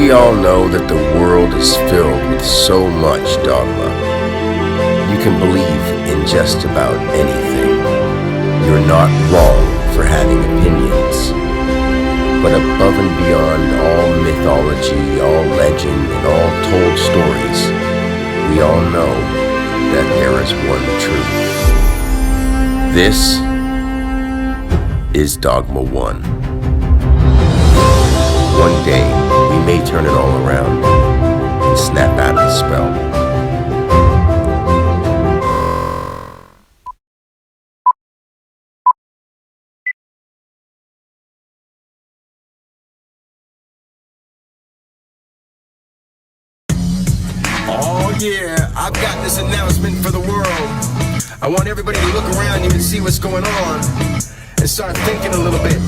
We all know that the world is filled with so much dogma. You can believe in just about anything. You're not wrong for having opinions. But above and beyond all mythology, all legend, and all told stories, we all know that there is one truth. This is Dogma 1. One day, we may turn it all around and snap out of the spell. Oh yeah, I've got this announcement for the world. I want everybody to look around you and see what's going on and start thinking a little bit.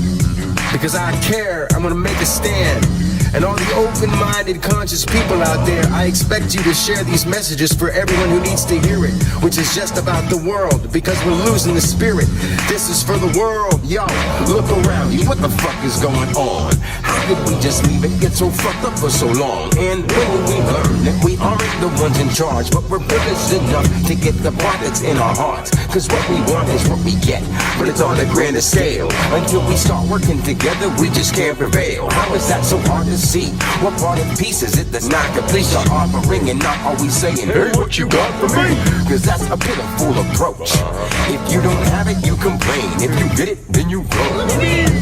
Because I care, I'm gonna make a stand. And all the open-minded, conscious people out there, I expect you to share these messages for everyone who needs to hear it, which is just about the world, because we're losing the spirit. This is for the world. Yo, look around you, what the fuck is going on? How could we just leave it get so fucked up for so long? And when will we learn that we aren't the ones in charge, but we're privileged enough to get the part that's in our hearts? Cause what we want is what we get, but it's on a grander scale. Until we start working together, we just can't prevail. How is that so hard to see? What part of peace is it that's not complete? Our offering and not always saying, hey, what you got for me? Cause that's a pitiful approach. If you don't have it, you complain. If you get it, then you grow.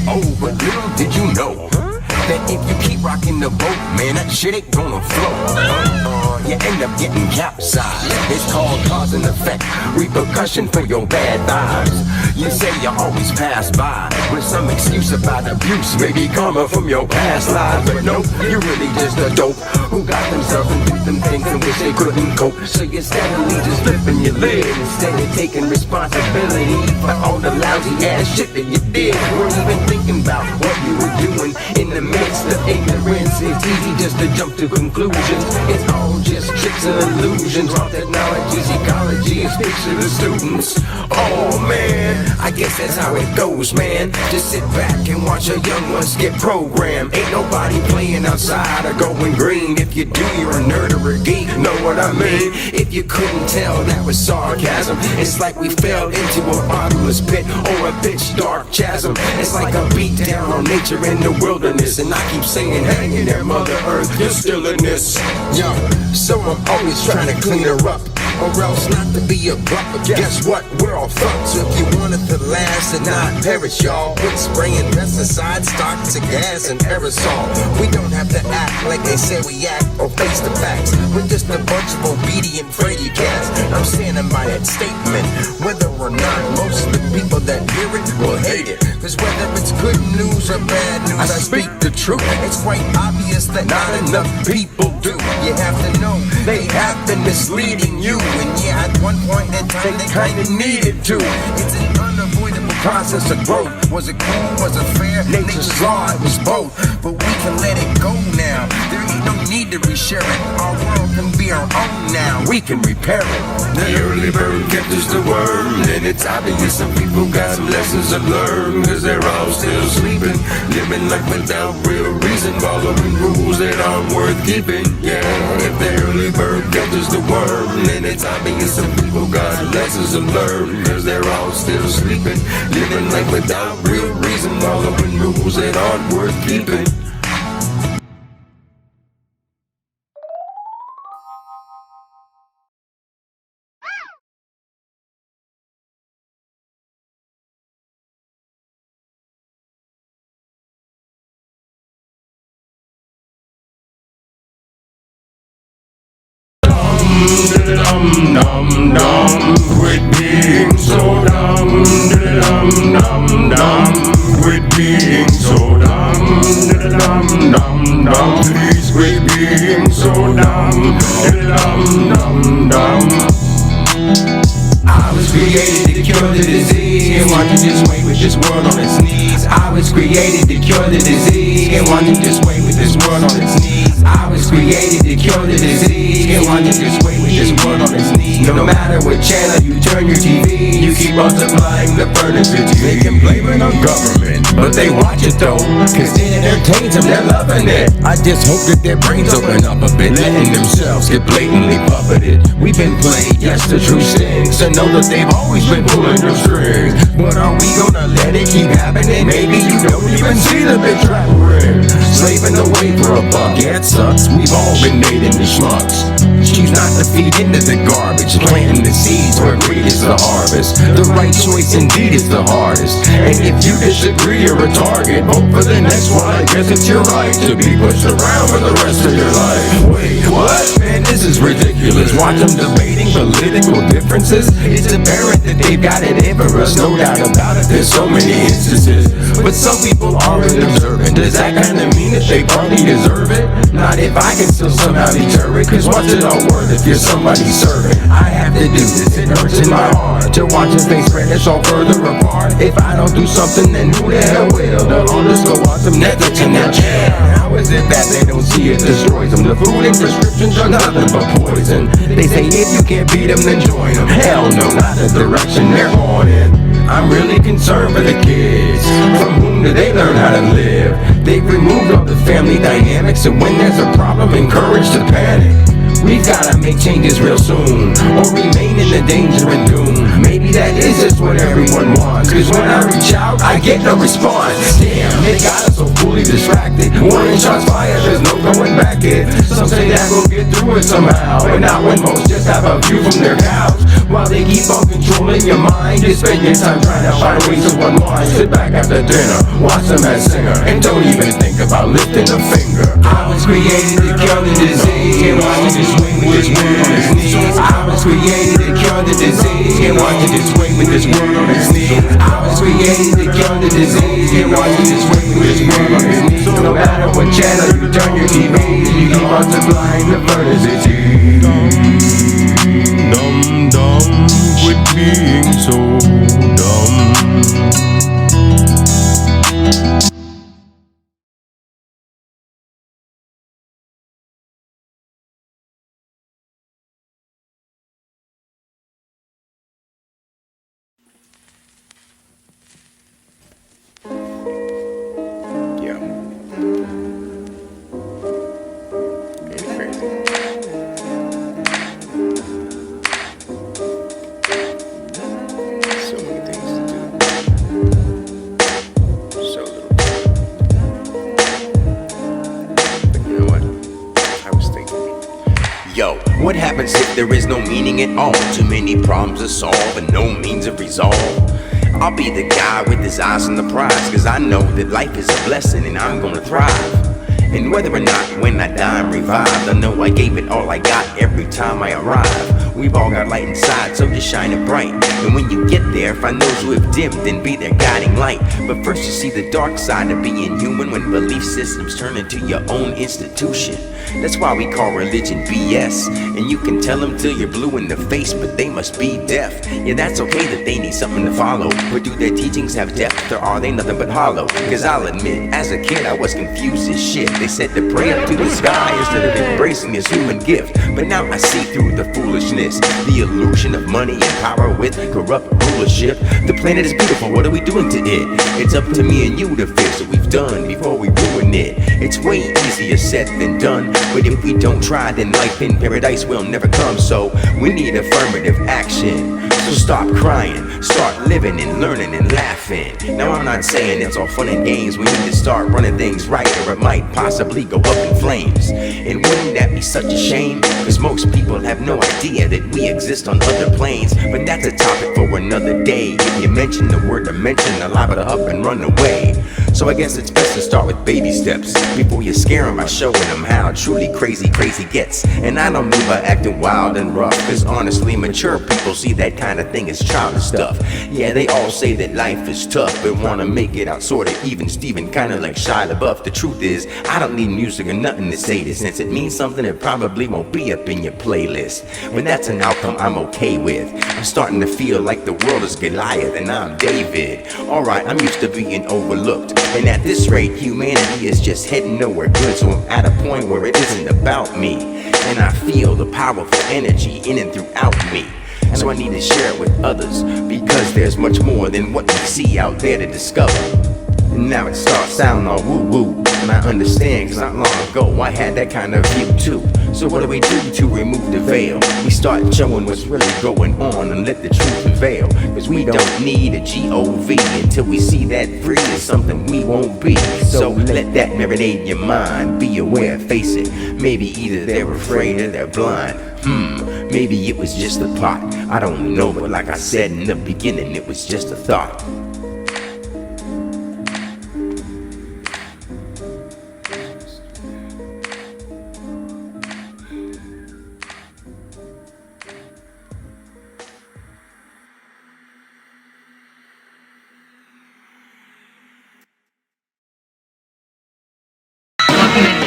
Oh, but little did you know that if you keep rocking the boat, man, that shit ain't gonna float. You end up getting capsized. It's called cause and effect, repercussion for your bad vibes. You say you always pass by with some excuse about abuse, maybe karma from your past lives. But no, you're really just a dope who got themselves into them things and wish they couldn't cope. So you're steadily just flipping your lid instead of taking responsibility for all the lousy ass shit that you did. Weren't even thinking about what you were doing in the midst of ignorance. It's easy just to jump to conclusions. It's all just tricks and illusions. Raw technology's ecology is picture the students. Oh man, I guess that's how it goes, man. Just sit back and watch your young ones get programmed. Ain't nobody playing outside or going green. If you do, you're a nerd or a geek, know what I mean? If you couldn't tell, that was sarcasm. It's like we fell into a bottomless pit or a pitch dark chasm. It's like a beat down on nature in the wilderness. And I keep saying, hang in there, Mother Earth, you're still in this. Yo, so I'm always trying to clean her up, or else not to be a buck. But guess what? We're all fucked. So if you want it to last and not perish, y'all, quit spraying pesticides, toxic gas, and aerosol. We don't have to act like they say we act or face the facts. We're just a bunch of obedient Freddy cats. I'm standing by that statement, whether or not most of the people that hear it will hate it. Cause whether it's good news or bad news, I speak the truth. It's quite obvious that not enough people do. You have to know they have been misleading you. And yeah, at one point in time they kinda needed to. It's an unavoidable process of growth. Was it cool? Was it fair? Nature's law, it was both. But we can let it go now. There ain't no need to reshare it. Our world can be our own now. We can repair it. The early bird catches the worm, and it's obvious some people got some lessons to learn. Cause they're all still sleeping, living life without real reason, following rules that aren't worth keeping. Yeah, if the early bird catches the worm, then it's obvious some people got lessons to learn. Cause they're all still sleeping, living life without real reason, following rules that aren't worth keeping. Dum-dum-dum, quit being so dumb. Dum-dum-dum, quit being so dumb. Dum-dum-dum, please quit being so dumb. Dum-dum-dum. I was created to cure the disease, and watch it just wait with this world on its knees. I was created to cure the disease, and watch it just wait with this world on its knees. I was created to cure the disease, and watch it just wait with this world on its knees. No matter what channel you turn your TV, you keep multiplying the furniture. They can blame it on government, but they watch it though, cause it entertains them, they're loving it. I just hope that their brains open up a bit, letting themselves get blatantly puppeted. We've been played, yes, the truth stings, and know that they've always been pulling the strings. But are we gonna let it keep happening? Maybe you don't even see the big trap we're in. Slaving away for a buck, yeah, it sucks. We've all been made into schmucks. Choose not to feed into the garbage, planting the seeds where greed is the harvest. The right choice indeed is the hardest, and if you disagree, you're a target. Vote for the next one, I guess it's your right to be pushed around for the rest of your life. Wait, what? Man, this is ridiculous. Watch them debating political differences. It's apparent that they've got it in for us, no doubt about it. There's so many instances, but some people aren't observant. Does that kinda mean that they probably deserve it? Not if I can still somehow deter it, cause what's it all worth if you're somebody's servant? I have to do this, it hurts in my heart to watch his face spread us all further apart. If I don't do something, then who the hell will? They'll all just go watch some Netflix in their chair. How is it that they don't see it destroys them? The food and prescriptions are nothing but poison. They say if you can't beat them, then join them. Hell no, not the direction they're going in. I'm really concerned for the kids. From whom do they learn how to live? They've removed all the family dynamics, and when there's a problem, encouraged to panic. We've gotta make changes real soon, or remain in the danger and doom. Maybe that is just what everyone wants, cause when I reach out, I get no response. Damn, they got us so fully distracted. Warning shots fired, there's no going back it. Some say that we'll get through it somehow, and not when most just have a view from their couch. While they keep on controlling your mind, you spend your time trying to find ways to unwind. Sit back after dinner, watch them as singer, and don't even think about lifting a finger. I was created to cure the disease, and watch it just swing with this world on its knees. I was created to cure the disease, and watch it just swing with this world on its knees. I was created to cure the disease, and watch it just swing with this world on its knees. No matter what channel you turn your TV, you keep multiplying the furnace. Dumb, dumb, quit being so dumb. Yo. Ain't it crazy? So many things to do. So little time. But you know what? I was thinking. Yo, what happens if there is no meaning at all? Too many problems to solve and no means of resolve. I'll be the guy with his eyes on the prize, cause I know that life is a blessing and I'm gonna thrive. And whether or not when I die I'm revived, I know I gave it all I got every time I arrive. We've all got light inside, so just shine it bright. And when you get there, find those who have dimmed and be their guiding light. But first you see the dark side of being human, when belief systems turn into your own institution. That's why we call religion BS. And you can tell them till you're blue in the face, but they must be deaf. Yeah, that's okay that they need something to follow, but do their teachings have depth, or are they nothing but hollow? Cause I'll admit, as a kid I was confused as shit. They said to pray up to the sky instead of embracing this human gift. But now I see through the foolishness, the illusion of money and power with corrupt rulership. The planet is beautiful, what are we doing to it? It's up to me and you to fix what we've done before we ruin it. It's way easier said than done, but if we don't try, then life in paradise will never come. So we need affirmative action. So stop crying, start living and learning and laughing. Now I'm not saying it's all fun and games. We need to start running things right, or it might possibly go up in flames. And wouldn't that be such a shame? Cause most people have no idea that we exist on other planes. But that's a topic for another day. If you mention the word dimension, they'll liable to up and run away. So I guess it's best to start with baby steps before you scare them by showing them how truly crazy gets. And I don't mean by acting wild and rough, cause honestly mature people see that kind of thing as childish stuff. Yeah, they all say that life is tough, but wanna make it out sorta even Steven, kinda like Shia LaBeouf. The truth is, I don't need music or nothing to say this. Since it means something, it probably won't be up in your playlist. But that's an outcome I'm okay with. I'm starting to feel like the world is Goliath and I'm David. Alright, I'm used to being overlooked, and at this rate, humanity is just heading nowhere good. So I'm at a point where it isn't about me, and I feel the powerful energy in and throughout me. so I need to share it with others, because there's much more than what we see out there to discover. And now it starts sounding all woo-woo, and I understand, cause not long ago I had that kind of view too. So what do we do to remove the veil? We start showing what's really going on and let the truth prevail, cause we don't need a G-O-V until we see that free is something we won't be. So let that marinate in your mind, be aware, face it. Maybe either they're afraid or they're blind. Maybe it was just a plot, I don't know, but like I said in the beginning, it was just a thought.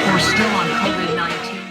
We're still on COVID-19.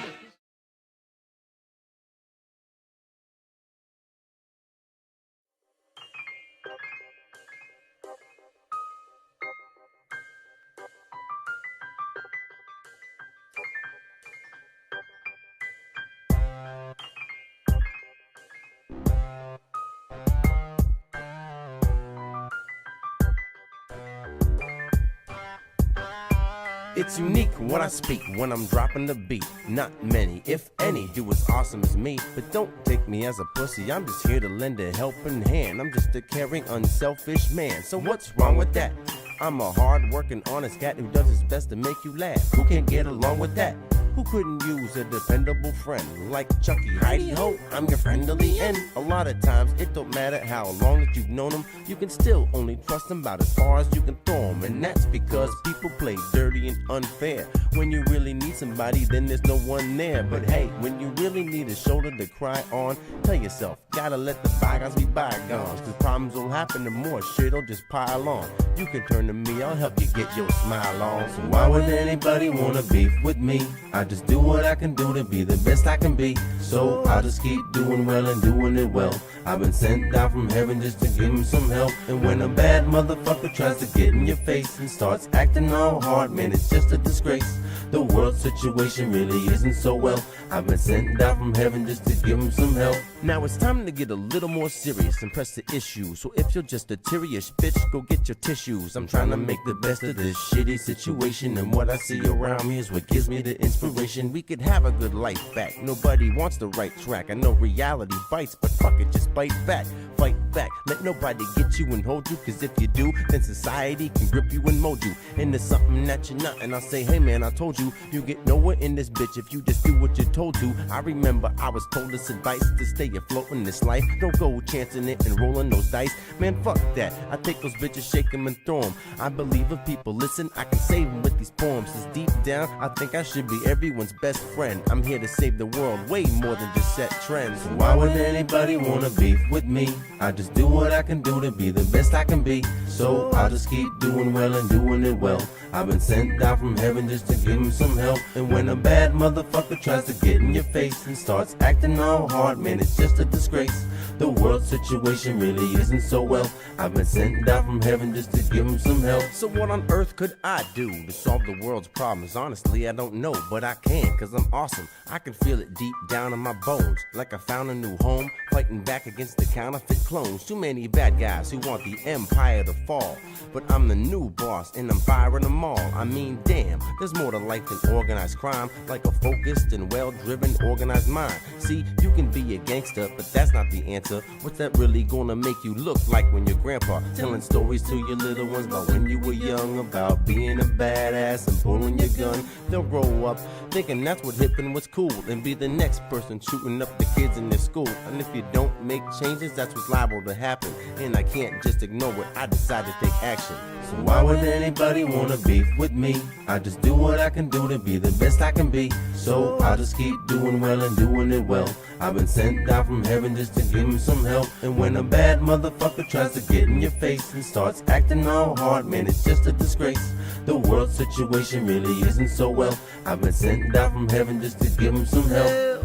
It's unique when I speak, when I'm dropping the beat. Not many, if any, do as awesome as me. But don't take me as a pussy, I'm just here to lend a helping hand. I'm just a caring, unselfish man. So what's wrong with that? I'm a hard-working, honest cat who does his best to make you laugh. Who can't get along with that? Who couldn't use a dependable friend like Chucky? Heidi-ho, I'm your friend to the end. A lot of times, it don't matter how long that you've known them, you can still only trust them about as far as you can throw them. And that's because people play dirty and unfair. When you really need somebody, then there's no one there. But hey, when you really need a shoulder to cry on, tell yourself, gotta let the bygones be bygones. Cause problems will happen and more shit'll just pile on. You can turn to me, I'll help you get your smile on. So why would anybody wanna beef with me? I just do what I can do to be the best I can be. So I'll just keep doing well and doing it well. I've been sent down from heaven just to give him some help. And when a bad motherfucker tries to get in your face and starts acting all hard, man, it's just a disgrace. The world situation really isn't so well. I've been sent down from heaven just to give him some help. Now it's time to get a little more serious and press the issue. So if you're just a teary-ish bitch, go get your tissues. I'm trying to make the best of this shitty situation, and what I see around me is what gives me the inspiration. We could have a good life back. Nobody wants the right track. I know reality bites, but fuck it, just bite back. Fight back, let nobody get you and hold you, cause if you do, then society can grip you and mold you into something that you're not. And I'll say, hey man, I told you, you get nowhere in this bitch if you just do what you're told to. I remember I was told this advice to stay afloat in this life. Don't go chancing it and rolling those dice. Man, fuck that. I take those bitches, shake them and throw them. I believe if people listen, I can save them with these poems. Cause deep down, I think I should be everyone's best friend. I'm here to save the world way more than just set trends. So why would anybody wanna beef with me? I just do what I can do to be the best I can be. So I'll just keep doing well and doing it well. I've been sent down from heaven just to give him some help. And when a bad motherfucker tries to get in your face and starts acting all hard, man, it's just a disgrace. The world situation really isn't so well. I've been sent down from heaven just to give him some help. So what on earth could I do to solve the world's problems? Honestly, I don't know, but I can, cause I'm awesome. I can feel it deep down in my bones, like I found a new home, fighting back against the counterfeit clones. Too many bad guys who want the empire to fall, but I'm the new boss and I'm firing them all. I mean, damn, there's more to life than organized crime, like a focused and well-driven organized mind. See, you can be a gangster, but that's not the answer. What's that really gonna make you look like when your grandpa telling stories to your little ones about when you were young, about being a badass and pulling your gun? They'll grow up thinking that's what hippin' was cool and be the next person shooting up the kids in their school. And if you don't make changes, that's what's liable to happen. And I can't just ignore it, I decide to take action. So why would anybody wanna beef with me? I just do what I can do to be the best I can be. So I'll just keep doing well and doing it well. I've been sent down from heaven just to give him some help. And when a bad motherfucker tries to get in your face and starts acting all hard, man, it's just a disgrace. The world situation really isn't so well. I've been sent down from heaven just to give him some help.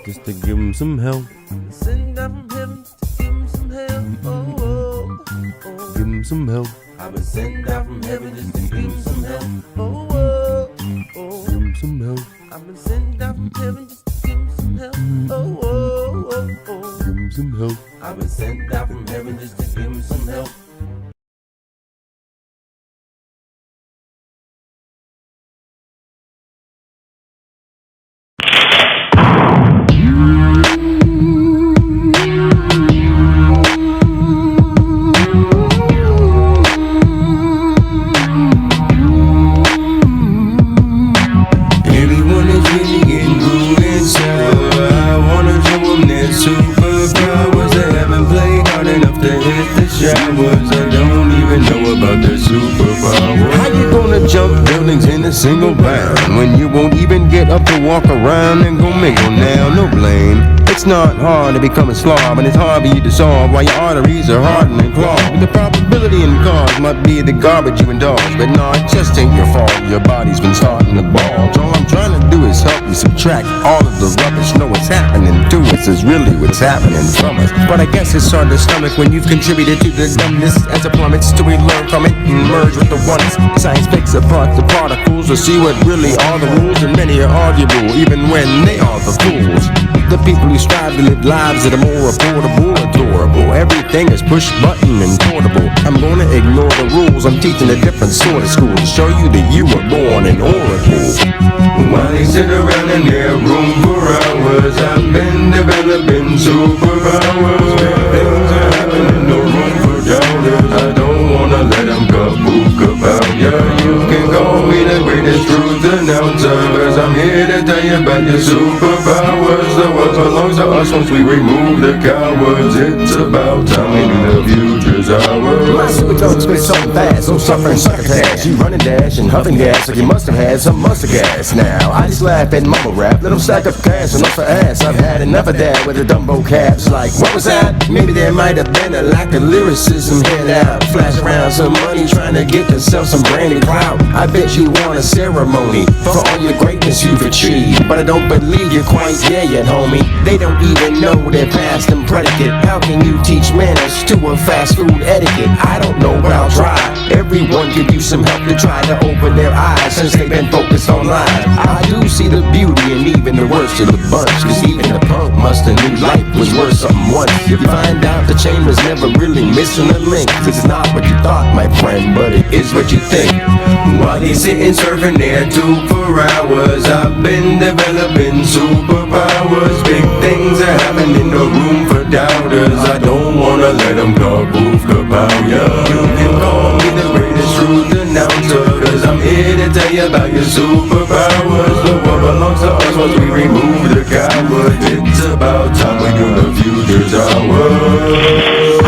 Just to give him some help. Sent down from heaven just to give him some help. Give him some help. I've been sent down from heaven just to give him some help. Give him some help. I've been sent down from heaven just to give him some help. Give him some help. I was sent down from heaven just to give him some help. Superpowers, they haven't played hard enough to hit the showers. I don't even know about their superpowers. How you gonna jump buildings in a single bound when you won't even get up to walk around and go mingle now? No blame. It's not hard to become a slob, and it's hard for you to solve why your arteries are hardened and clogged. The probability in cause might be the garbage you indulge, but no, it just ain't your fault. Your body's been starting to bulge. All I'm trying to do is help you subtract all of the rubbish. Know what's happening to us is really what's happening from us. But I guess it's hard to stomach when you've contributed to the dumbness as it plummets. Till we learn from it and merge with the oneness. Science picks apart the particles to see what really are the rules, and many are arguable even when they are the fools. The people who strive to live lives that are more affordable, adorable. Everything is push button and portable. I'm gonna ignore the rules. I'm teaching a different sort of school to show you that you were born in oracle. While they sit around in their room for hours, I've been developing superpowers. Things are happening, no room for doubters. I don't wanna let them kabook about ya. You can call me the greatest truth announcer, cause I'm here to tell you about your superpowers. The world belongs to us once we remove the cowards. It's about time we knew the future's ours. My super tongue spits so fast, so suffering succotash. You run and dash and huffing gas like you must have had some mustard gas. Now I just laugh and mumble rap, let them stack up cash enough for ass. I've had enough of that with the dumbo caps. Like what was that? Maybe there might have been a lack of lyricism. Head out, flash around some money, trying to get yourself some branded clout. I bet you want a ceremony for all your greatness you've achieved, but I don't believe you're quite there yet, homie. They don't even know their past and predicate. How can you teach manners to a fast food etiquette? I don't know, but I'll try. Everyone could use some help to try to open their eyes, since they've been focused on lies. I do see the beauty in even the worst of the bunch, cause even the punk must have knew life was worth something once. You find out the chain was never really missing a link. It's not what you thought, my friend, but it is what you think. While they sitting surfing their tube for hours, I've been developing superpowers. Big things are happening, no room for doubters. I don't wanna let them kaboof about ya. You can call me the greatest truth announcer, cause I'm here to tell you about your superpowers. The world belongs to us once we remove the cowards. It's about time we knew the future's ours.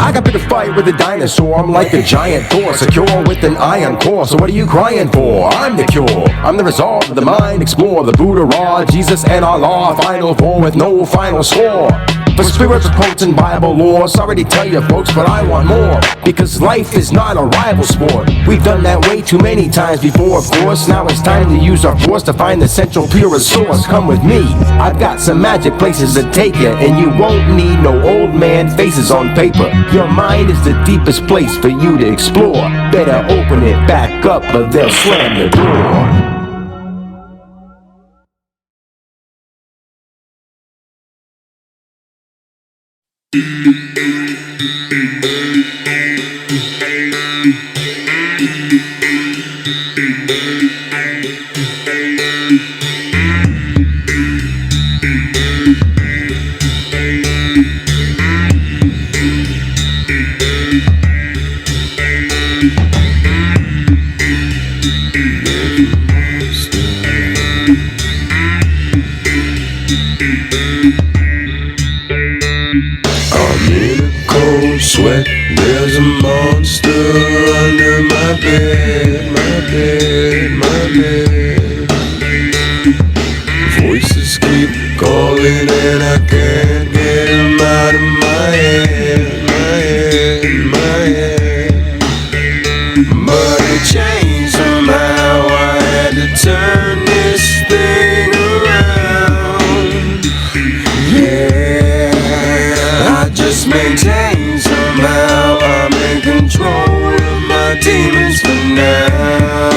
I got picked a fight with a dinosaur. I'm like a giant Thor, secure with an iron core. So what are you crying for? I'm the cure. I'm the resolve of the mind. Explore the Buddha, Ra, Jesus, and Allah. Final four with no final score. For spirits, quotes, and Bible lore. Sorry to tell you folks, but I want more. Because life is not a rival sport. We've done that way too many times before, of course. Now it's time to use our force to find the central purest source. Come with me. I've got some magic places to take you, and you won't need no old man faces on paper. Your mind is the deepest place for you to explore. Better open it back up, or they'll slam the door. Sweat, there's a monster under my bed, my bed, my bed. Voices keep calling and I can't get them out of my head, my head, my head. But it changed somehow, I had to turn this thing around. Yeah, I just maintain. Somehow I'm in control of my demons for now.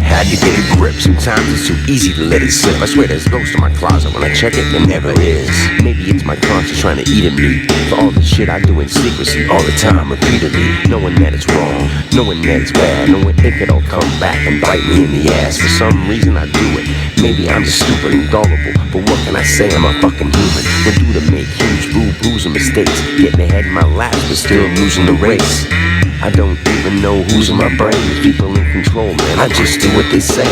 Had to get a grip Sometimes it's too easy to let it slip. I swear there's ghosts in my closet. When I check it, there never is. Maybe it's my conscience trying to eat at me for all the shit I do in secrecy all the time, repeatedly, knowing that it's wrong, knowing that it's bad, knowing it could all come back and bite me in the ass. For some reason I do it. Maybe I'm just stupid and gullible, but what can I say? I'm a fucking human. We're due to make huge boo-boos and mistakes, getting ahead in my laps but still losing the race. I don't even know who's in my brain. People in control, man, I just do what they say.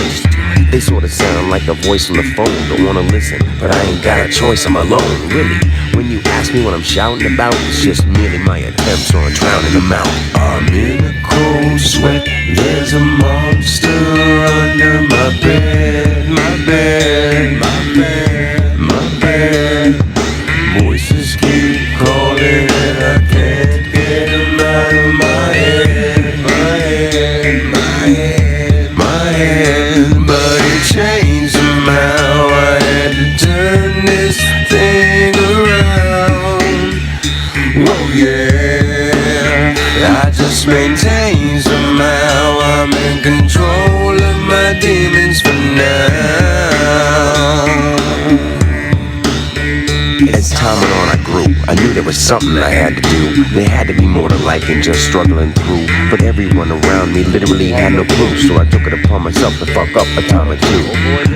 They sort of sound like a voice on the phone. Don't wanna listen, but I ain't got a choice, I'm alone, really. When you ask me what I'm shouting about, it's just merely my attempts on drowning them out. I'm in a cold sweat, there's a monster under my bed, my bed, my bed, my bed. Voices keep calling and I can't get them out of my head, my head, my head, my head. But it changed somehow, I had to turn this thing around. Oh yeah, I just maintain somehow, I'm in control of my demons for now. As time went on, I grew. I knew there was something I had to do. There had to be more to life than just struggling through. But everyone around me literally had no clue, so I took it upon myself to fuck up a time or two.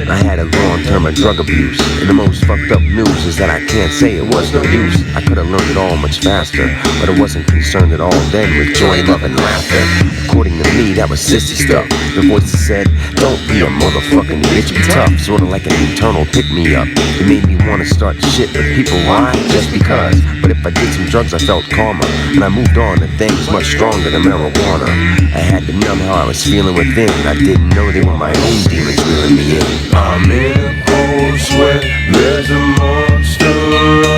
I had a long term of drug abuse, and the most fucked up news is that I can't say it was no use. I could have learned it all much faster, but I wasn't concerned at all then with joy, love, and laughter. According to me, that was sissy stuff. The voices said, don't be a motherfucking bitch, be tough. Sorta like an eternal pick-me-up. It made me wanna start shit with people. Why? Just because. But if I did some drugs, I felt calmer, and I moved on to things much stronger than marijuana. I had to numb how I was feeling within. I didn't know they were my own demons reeling me in. I'm in a cold sweat, there's a monster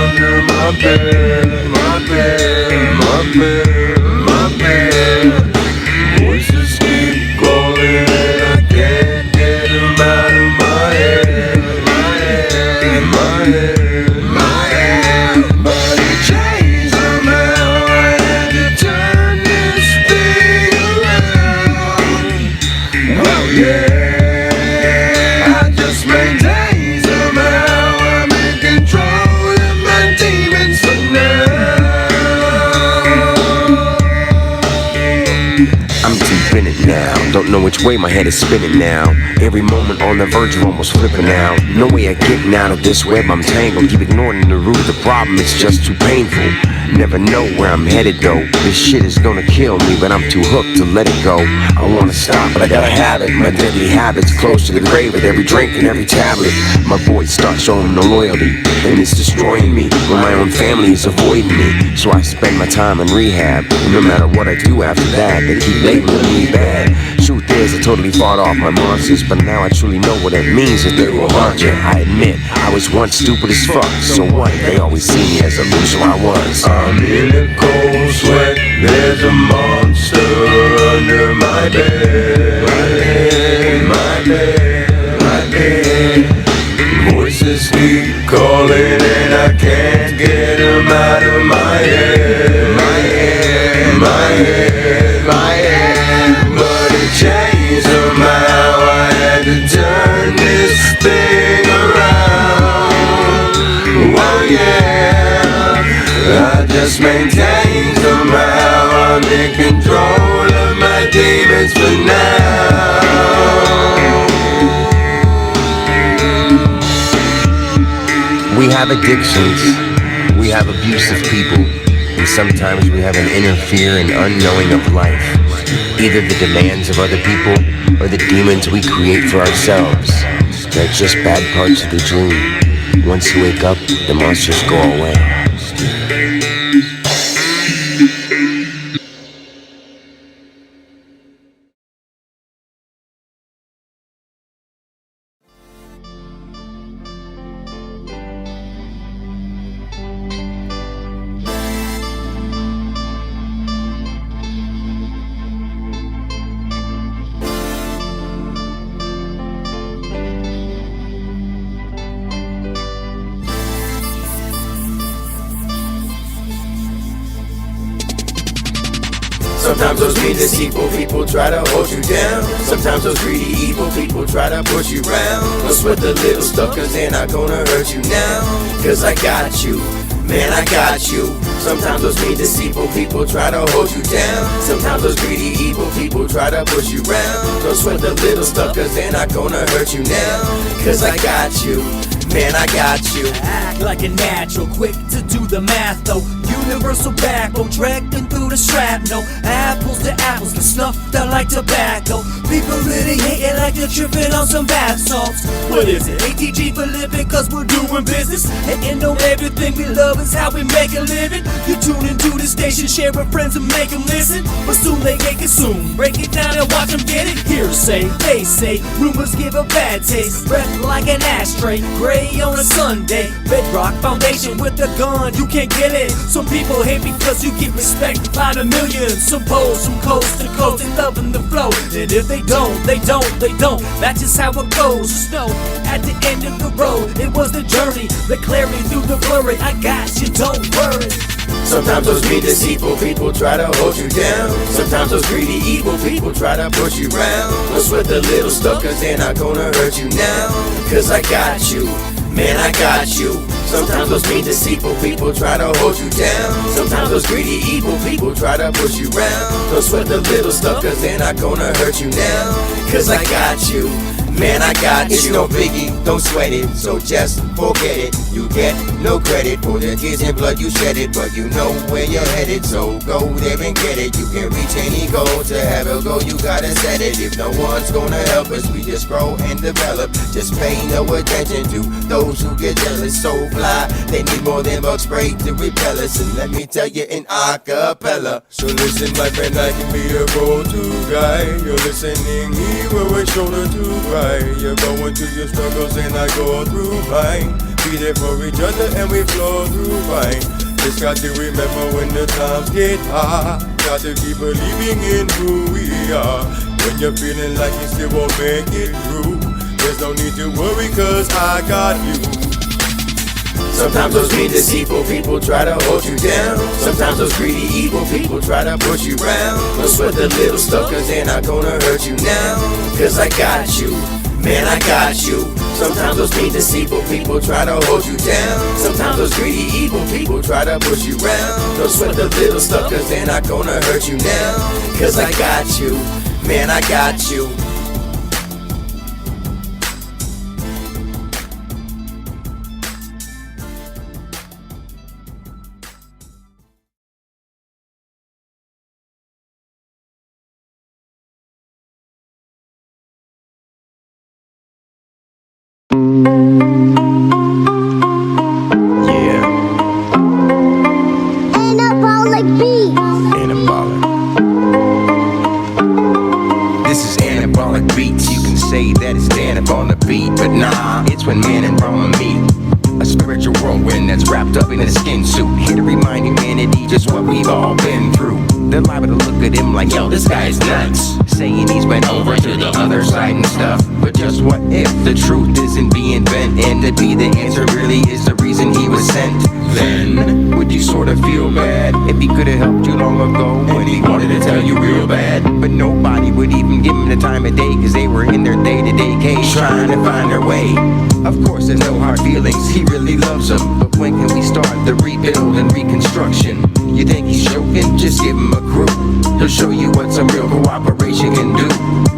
under my bed, my bed, my bed, my bed. Voices keep calling and I can't get them out of my head, my head, my head. Don't know which way my head is spinning now. Every moment on the verge of almost flipping out. No way of getting out of this web I'm tangled. Keep ignoring the root of the problem, it's just too painful. Never know where I'm headed though. This shit is gonna kill me, but I'm too hooked to let it go. I wanna stop, but I gotta have it. My deadly habits close to the grave with every drink and every tablet. My voice starts showing no loyalty, and it's destroying me when my own family is avoiding me. So I spend my time in rehab, and no matter what I do after that, they keep labeling me bad. Truth is, I totally fought off my monsters, but now I truly know what it means that they will haunt you. I admit, I was once stupid as fuck, so what? They always see me as a loser, I was. I'm in a cold sweat, there's a monster under my bed, my bed, my bed, my bed. Voices keep calling and I can't get them out of my head, my head, my head, my head. But it changed somehow, I had to turn this thing around. Oh yeah, I just maintain somehow, I'm in control of my demons for now. We have addictions, we have abusive people, and sometimes we have an inner fear and unknowing of life. Either the demands of other people or the demons we create for ourselves. They're just bad parts of the dream. Once you wake up, the monsters go away. Sometimes those mean, deceitful people try to hold you down. Sometimes those greedy, evil people try to push you round. Don't sweat the little stuff, cause they're not gonna hurt you now. Cause I got you, man, I got you. Sometimes those mean, deceitful people try to hold you down. Sometimes those greedy, evil people try to push you round. Don't sweat the little stuff, cause they're not gonna hurt you now. Cause I got you, man, I got you. Act like a natural, quick to do the math though. Universal backbone, dragging through the shrapnel. Apples to apples, get snuffed out like tobacco. People really hate it like they're tripping on some bath salts. What is it? ATG for living, cause we're doing business. And know everything we love is how we make a living. You tune into the station, share with friends and make them listen. But soon they get consumed, break it down and watch them get it. Hearsay, they say, rumors give a bad taste. Breath like an ashtray, gray on a Sunday. Bedrock foundation with a gun, you can't get it. Some people hate because you get respect by the millions. Some poles from coast to coast, they loving the flow. And if they don't, they don't, they don't. That's just how it goes. Just know, at the end of the road, it was the journey, the clarity through the blurry. I got you, don't worry. Sometimes those mean, deceitful people try to hold you down. Sometimes those greedy, evil people try to push you round. Don't sweat the little stuff, cause they're not gonna hurt you now. Cause I got you, man, I got you. Sometimes those mean, deceitful people try to hold you down. Sometimes those greedy, evil people try to push you round. Don't sweat the little stuff, cause they're not gonna hurt you now. Cause I got you, man, I got you. It's no biggie, don't sweat it, so just forget it. You get no credit for the tears and blood you shed it, but you know where you're headed, so go there and get it. You can reach any goal, to have a goal you gotta set it. If no one's gonna help us, we just grow and develop. Just pay no attention to those who get jealous. So fly, they need more than bug spray to repel us. And let me tell you in acapella. So listen, my friend, I can be a go-to guy. You're listening here, we're shoulder to cry. You're going through your struggles and I go through mine. Be there for each other and we flow through fine. Just got to remember when the times get hard. Got to keep believing in who we are. When you're feeling like you still won't make it through, there's no need to worry, cause I got you. Sometimes those mean, deceitful people try to hold you down. Sometimes those greedy, evil people try to push you round. Don't sweat the little stuff, cause they're not gonna hurt you now. Cause I got you, man, I got you. Sometimes those mean, deceitful people try to hold you down. Sometimes those greedy, evil people try to push you round. Don't sweat the little stuff, cause they're not gonna hurt you now. Cause I got you, man, I got you. Anabolic beat. Anabolic. This is anabolic beats. You can say that it's Dan on the beat, but nah, it's when man and Brahma meet. A spiritual whirlwind that's wrapped up in a skin suit, here to remind humanity just what we've all been through. They're liable to look at him like, yo, this guy's nuts, saying he's went over to the other side and stuff. But just what if the truth isn't being bent, and to be the answer really is the reason he was sent? Then would you sort of feel bad if he could have helped you long ago when he wanted to tell you real bad? But nobody would even give him the time of day, cause they were in their day-to-day cage trying to find their way. Of course there's no hard feelings, he really loves them, but when can we start the rebuild and reconstruction? You think he's joking? Just give him a crew. He'll show you what some real cooperation can do.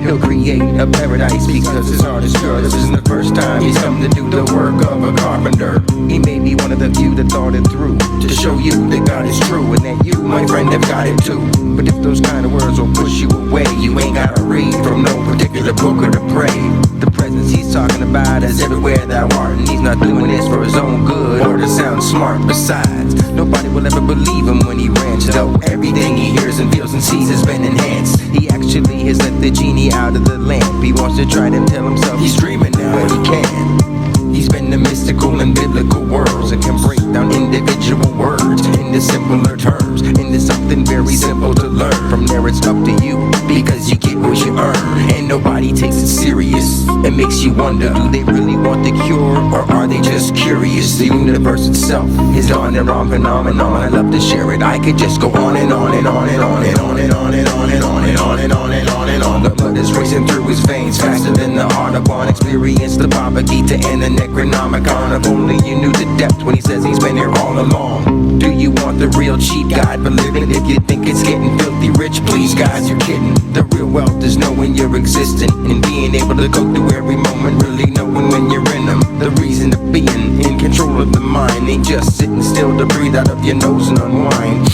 He'll create a paradise because his heart is pure. This isn't the first time he's come to do the work of a carpenter. He may be one of the few that thought it through, to show you that God is true and that you, my friend, have got it too. But if those kind of words will push you away, you ain't gotta read from no particular book or to pray. The presence he's talking about is everywhere thou art, and he's not doing this for his own good or to sound smart. Besides, nobody will ever believe him when he rants, though everything he hears and feels and sees has been enhanced. He actually has let the genie out of the lamp. He wants to try to tell himself he's dreaming now, but he can. He's been the mystical and biblical worlds and can break down individual words into simpler terms, into something very simple to learn. From there it's up to you, because you get what you earn. And and nobody takes it serious. It makes you wonder, do they really want the cure, or are they just curious? The universe itself is on and on phenomenon. I love to share it. I could just go on and on and on and on and on and on and on and on and on and on and on and on. The blood is racing through his veins faster than the Audubon. Experience the Baba Gita and the Necronomicon. If only you knew the depth when he says he's been here all along. Do you want the real cheap guide for living? If you think it's getting filthy rich, please guys, you're kidding. The real wealth is knowing you're existing and being able to go through every moment, really knowing when you're in them. The reason to being in control of the mind ain't just sitting still to breathe out of your nose and unwind.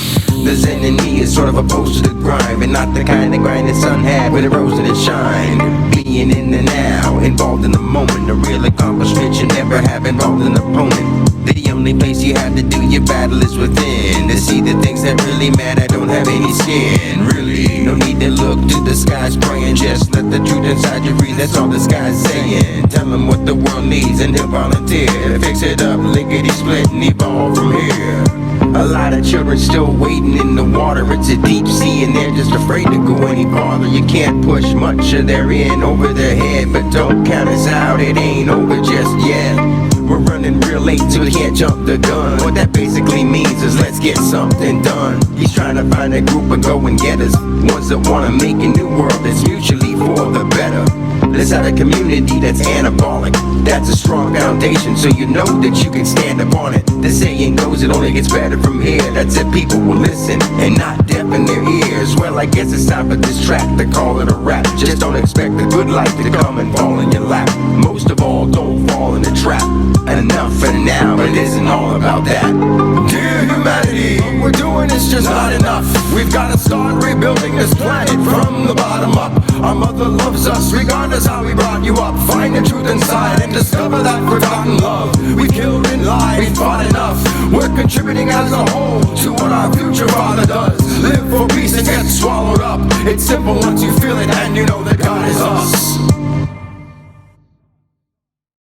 The Zen in me is sort of opposed to the grind, and not the kind of grind that sun had when it rose and it shined. Being in the now, involved in the moment, a real accomplishment you never have involved an opponent. The only place you have to do your battle is within. To see the things that really matter don't have any skin. Really, no need to look to the skies praying. Just let the truth inside you breathe, that's all the sky's saying. Tell him what the world needs and he'll volunteer. Fix it up, lickety split and evolve from here. A lot of children still waiting in the water. It's a deep sea and they're just afraid to go any farther. You can't push much of their in over their head, but don't count us out, it ain't over just yet. We're running real late so we can't jump the gun. What that basically means is let's get something done. He's trying to find a group of go-and-getters, ones that want to make a new world that's mutually for the better. Let's have a community that's anabolic. That's a strong foundation so you know that you can stand up on it. The saying goes it only gets better from here. That's if people will listen and not deafen their ears. Well, I guess it's time for this track to call it a rap. Just don't expect the good life to come and fall in your lap. Most of all, don't fall in the trap. Enough for now, but it isn't all about that. Dear humanity, what we're doing is just not enough. We've gotta start rebuilding this planet from the bottom up. Our mother loves us regardless how we brought you up. Find the truth inside and discover that forgotten love. We killed and lied, we fought enough. We're contributing as a whole to what our future father does. Live for peace and get swallowed up. It's simple once you feel it and you know that